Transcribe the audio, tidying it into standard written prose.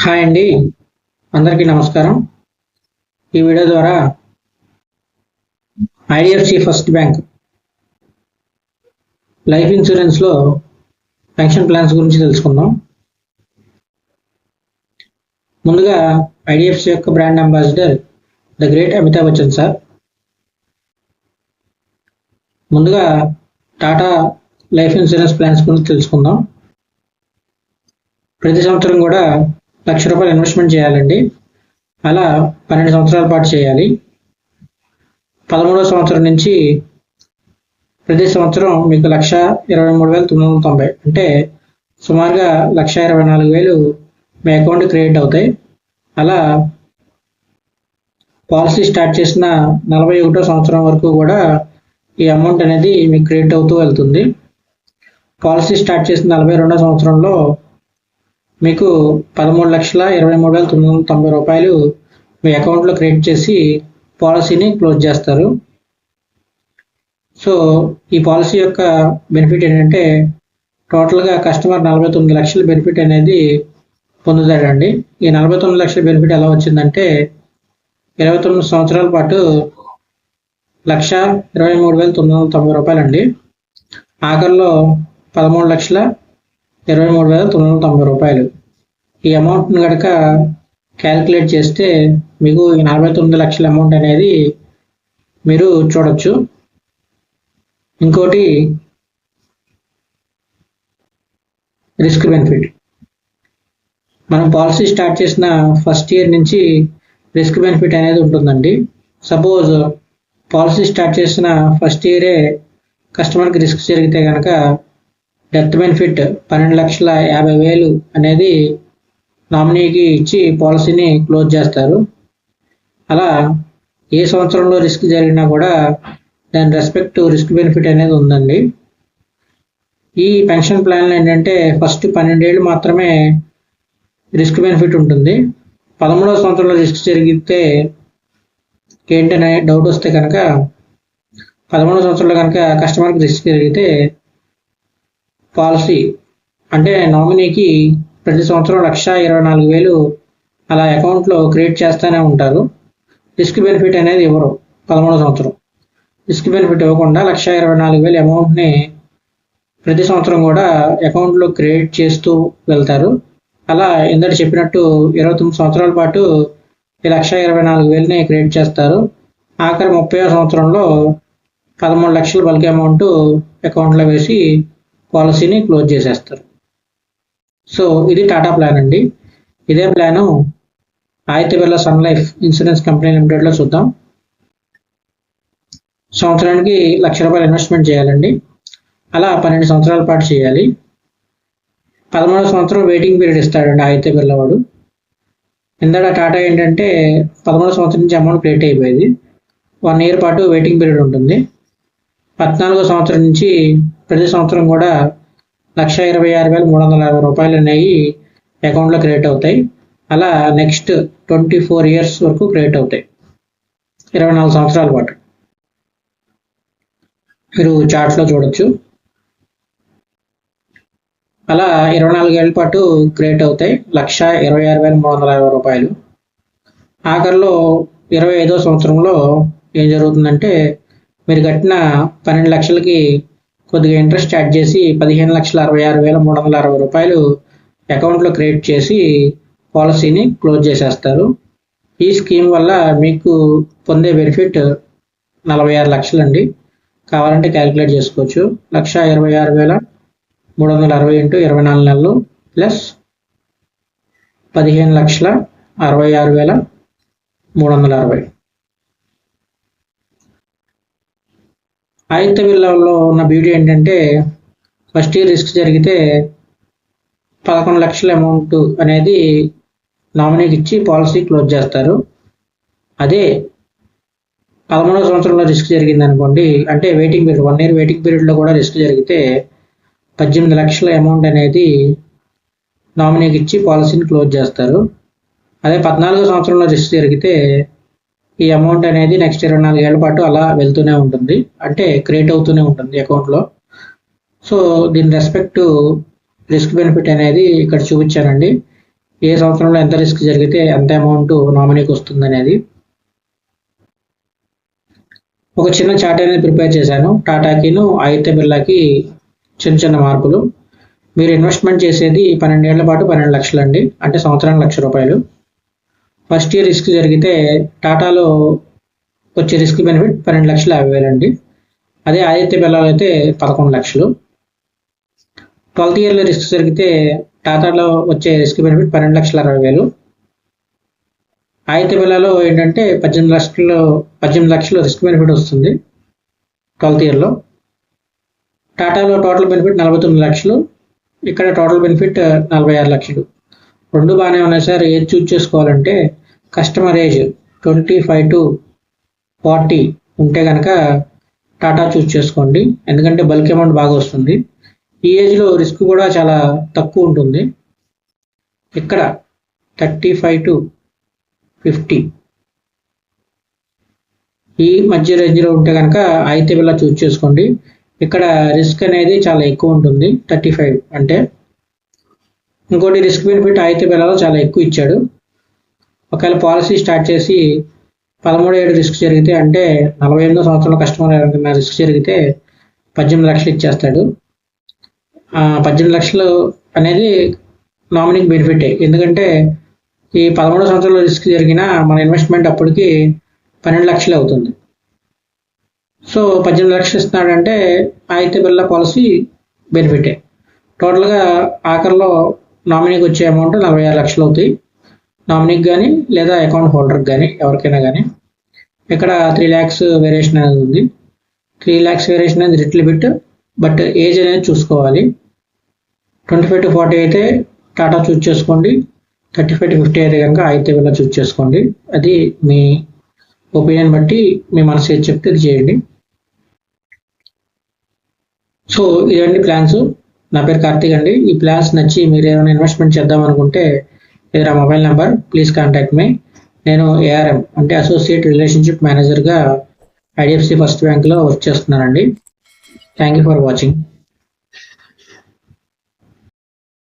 Hi అండి, అందరికీ నమస్కారం. ఈ వీడియో ద్వారా ఐడిఎఫ్సి ఫస్ట్ బ్యాంక్ లైఫ్ ఇన్సూరెన్స్లో పెన్షన్ ప్లాన్స్ గురించి తెలుసుకుందాం. ముందుగా ఐడిఎఫ్సి యొక్క brand ambassador the great Amitabh Bachchan sir. ముందుగా టాటా లైఫ్ ఇన్సూరెన్స్ ప్లాన్స్ గురించి తెలుసుకుందాం. ప్రతి సంవత్సరం కూడా ₹1,00,000 ఇన్వెస్ట్మెంట్ చేయాలండి. అలా 12 సంవత్సరాల పాటు చేయాలి. 13వ సంవత్సరం నుంచి ప్రతి సంవత్సరం మీకు 1,23,990 అంటే సుమారుగా 1,24,000 మీ అకౌంట్ క్రియేట్ అవుతాయి. అలా పాలసీ స్టార్ట్ చేసిన 41వ సంవత్సరం వరకు కూడా ఈ అమౌంట్ అనేది మీకు క్రియేట్ అవుతూ వెళ్తుంది. పాలసీ స్టార్ట్ చేసిన 42వ సంవత్సరంలో మీకు ₹13,23,990 మీ అకౌంట్లో క్రియేట్ చేసి పాలసీని క్లోజ్ చేస్తారు. సో ఈ పాలసీ యొక్క బెనిఫిట్ ఏంటంటే టోటల్గా కస్టమర్ 49 లక్షల బెనిఫిట్ అనేది పొందుతాడండి. ఈ 49 లక్షల బెనిఫిట్ ఎలా వచ్చిందంటే 29 సంవత్సరాల పాటు ₹1,23,990 అండి. ఆఖరిలో ₹13,23,990. ఈ అమౌంట్ని కనుక క్యాలిక్యులేట్ చేస్తే మీకు ఈ 49 లక్షల అమౌంట్ అనేది మీరు చూడొచ్చు. ఇంకోటి రిస్క్ బెనిఫిట్. మనం పాలసీ స్టార్ట్ చేసిన ఫస్ట్ ఇయర్ నుంచి రిస్క్ బెనిఫిట్ అనేది ఉంటుందండి. సపోజ్ పాలసీ స్టార్ట్ చేసిన ఫస్ట్ ఇయరే కస్టమర్కి రిస్క్ జరిగితే కనుక డెత్ బెనిఫిట్ 12,50,000 అనేది నామినీకి ఇచ్చి పాలసీని క్లోజ్ చేస్తారు. అలా ఏ సంవత్సరంలో రిస్క్ జరిగినా కూడా దాని రెస్పెక్ట్ రిస్క్ బెనిఫిట్ అనేది ఉందండి. ఈ పెన్షన్ ప్లాన్లో ఏంటంటే ఫస్ట్ 12 ఏళ్ళు మాత్రమే రిస్క్ బెనిఫిట్ ఉంటుంది. 13వ సంవత్సరంలో రిస్క్ జరిగితే ఏంటనే డౌట్ వస్తే కనుక 13వ సంవత్సరంలో కనుక కస్టమర్కి రిస్క్ జరిగితే పాలసీ అంటే నామినీకి ప్రతి సంవత్సరం 1,24,000 అలా అకౌంట్లో క్రియేట్ చేస్తూనే ఉంటారు. రిస్క్ బెనిఫిట్ అనేది ఇవ్వరు. 13వ సంవత్సరం రిస్క్ బెనిఫిట్ ఇవ్వకుండా 1,24,000 అమౌంట్ని ప్రతి సంవత్సరం కూడా అకౌంట్లో క్రియేట్ చేస్తూ వెళ్తారు. అలా ఇందట చెప్పినట్టు 29 సంవత్సరాల పాటు ఈ 1,24,000ని క్రియేట్ చేస్తారు. ఆఖరి 30వ సంవత్సరంలో 13 లక్షల బల్క్ అమౌంట్ అకౌంట్లో వేసి పాలసీని క్లోజ్ చేసేస్తారు. సో ఇది టాటా ప్లాన్ అండి. ఇదే plan Aditya Birla Sun Life insurance company లిమిటెడ్లో చూద్దాం. సంవత్సరానికి ₹1,00,000 ఇన్వెస్ట్మెంట్ చేయాలండి. అలా 12 సంవత్సరాల పాటు చేయాలి. 13వ సంవత్సరం వెయిటింగ్ పీరియడ్ ఇస్తాడండి ఆదిత్య బిర్లా వాడు. ఇందట టాటా ఏంటంటే 13వ సంవత్సరం నుంచి అమౌంట్ క్రియేట్ అయిపోయేది. 1 ఇయర్ పాటు వెయిటింగ్ పీరియడ్ ఉంటుంది. 14వ సంవత్సరం నుంచి ప్రతి సంవత్సరం కూడా ₹1,26,360 అనేవి అకౌంట్లో క్రియేట్ అవుతాయి. అలా నెక్స్ట్ 24 ఇయర్స్ వరకు క్రియేట్ అవుతాయి. 24 సంవత్సరాల పాటు మీరు చార్ట్స్లో చూడొచ్చు. అలా 24 ఏళ్ళ పాటు క్రియేట్ అవుతాయి. ₹1,26,360. ఆఖరిలో 25వ సంవత్సరంలో ఏం జరుగుతుందంటే మీరు కట్టిన 12 లక్షలకి కొద్దిగా ఇంట్రెస్ట్ యాడ్ చేసి ₹15,66,360 అకౌంట్లో క్రియేట్ చేసి పాలసీని క్లోజ్ చేసేస్తారు. ఈ స్కీమ్ వల్ల మీకు పొందే బెనిఫిట్ 46 లక్షలు అండి. కావాలంటే క్యాలిక్యులేట్ చేసుకోవచ్చు. 1,26,360 ఇంటూ 24 నెలలు ప్లస్ 15,66,360. ఆదిత్య బిర్లాలో ఉన్న బ్యూటీ ఏంటంటే ఫస్ట్ ఇయర్ రిస్క్ జరిగితే 11 లక్షల అమౌంట్ అనేది నామినీకి ఇచ్చి పాలసీ క్లోజ్ చేస్తారు. అదే 13వ సంవత్సరంలో రిస్క్ జరిగింది అనుకోండి, అంటే వెయిటింగ్ పీరియడ్ 1 ఇయర్ వెయిటింగ్ పీరియడ్లో కూడా రిస్క్ జరిగితే 18 లక్షల అమౌంట్ అనేది నామినీకి ఇచ్చి పాలసీని క్లోజ్ చేస్తారు. అదే 14వ సంవత్సరంలో రిస్క్ జరిగితే ఈ అమౌంట్ అనేది నెక్స్ట్ 24 ఏళ్ల పాటు అలా వెళ్తూనే ఉంటుంది, అంటే క్రియేట్ అవుతూనే ఉంటుంది అకౌంట్లో. సో దీని రెస్పెక్ట్ రిస్క్ బెనిఫిట్ అనేది ఇక్కడ చూపించానండి. ఏ సంవత్సరంలో ఎంత రిస్క్ జరిగితే ఎంత అమౌంట్ నామినీకి వస్తుంది అనేది. ఒక చిన్న చార్ట్ అనేది ప్రిపేర్ చేశాను. టాటాకిను ఆదిత్య బిర్లాకి చిన్న మార్పులు. మీరు ఇన్వెస్ట్మెంట్ చేసేది 12 ఏళ్ల పాటు 12 లక్షలు అండి, అంటే సంవత్సరానికి ₹1,00,000. ఫస్ట్ ఇయర్ రిస్క్ జరిగితే టాటాలో వచ్చే రిస్క్ బెనిఫిట్ 12,50,000 అండి. అదే ఆదిత్య బిర్లాలో అయితే 11 లక్షలు. 12th ఇయర్లో రిస్క్ జరిగితే టాటాలో వచ్చే రిస్క్ బెనిఫిట్ 12,60,000. ఆదిత్య బిర్లాలో ఏంటంటే 18 లక్షలు రిస్క్ బెనిఫిట్ వస్తుంది 12th ఇయర్లో. టాటాలో టోటల్ బెనిఫిట్ 49 లక్షలు, ఇక్కడ టోటల్ బెనిఫిట్ 46 లక్షలు. రెండు బాగానే ఉన్నాయి సార్, ఏది చూజ్ చేసుకోవాలంటే కస్టమర్ ఏజ్ 25 to 40 ఉంటే కనుక టాటా చూజ్ చేసుకోండి, ఎందుకంటే బల్క్ అమౌంట్ బాగా వస్తుంది. ఈ ఏజ్లో రిస్క్ కూడా చాలా తక్కువ ఉంటుంది. ఇక్కడ 35 to 50 ఈ మధ్య రేంజ్లో ఉంటే కనుక ఆదిత్య బిర్లా చూజ్ చేసుకోండి. ఇక్కడ రిస్క్ అనేది చాలా ఎక్కువ ఉంటుంది, 35 అంటే. ఇంకోటి రిస్క్ బెనిఫిట్ ఆదిత్య బిర్లాలో చాలా ఎక్కువ ఇచ్చాడు. ఒకవేళ పాలసీ స్టార్ట్ చేసి 13 ఏడు రిస్క్ జరిగితే, అంటే 48వ సంవత్సరంలో కస్టమర్ ఎవరికైనా రిస్క్ జరిగితే 18 లక్షలు ఇచ్చేస్తాడు. 18 లక్షలు అనేది నామినీకి బెనిఫిటే, ఎందుకంటే ఈ 13వ సంవత్సరంలో రిస్క్ జరిగిన మన ఇన్వెస్ట్మెంట్ అప్పటికి 12 లక్షలు అవుతుంది. సో 18 లక్షలు ఇస్తున్నాడంటే ఆదిత్య బిర్లా పాలసీ బెనిఫిటే. టోటల్గా ఆఖరిలో నామినీకి వచ్చే అమౌంట్ 46 లక్షలు అవుతాయి, నామినీకి కానీ లేదా అకౌంట్ హోల్డర్కి కానీ ఎవరికైనా కానీ. ఇక్కడ 3 lakhs వేరియేషన్ అనేది ఉంది. 3 lakhs వేరియేషన్ అనేది లిటిల్ బిట్, బట్ ఏజ్ అనేది చూసుకోవాలి. 25 to 40 అయితే టాటా చూజ్ చేసుకోండి, 35 to 50 అయితే కనుక ఆదిత్య బిర్లా చూజ్ చేసుకోండి. అది మీ ఒపీనియన్ బట్టి మీ మనసు ఏది చెప్తే ఇది చేయండి. సో ఇవన్నీ ప్లాన్స్. నా పేరు కార్తీక్ అండి. ఈ ప్లాన్స్ నచ్చి మీరు ఏమైనా ఇన్వెస్ట్మెంట్ చేద్దాం అనుకుంటే ఇది mobile number, please contact me. నేను ARM అంటే అసోసియేట్ రిలేషన్షిప్ మేనేజర్గా IDFC ఫస్ట్ బ్యాంక్లో వర్క్ చేస్తున్నానండి. Thank you for watching.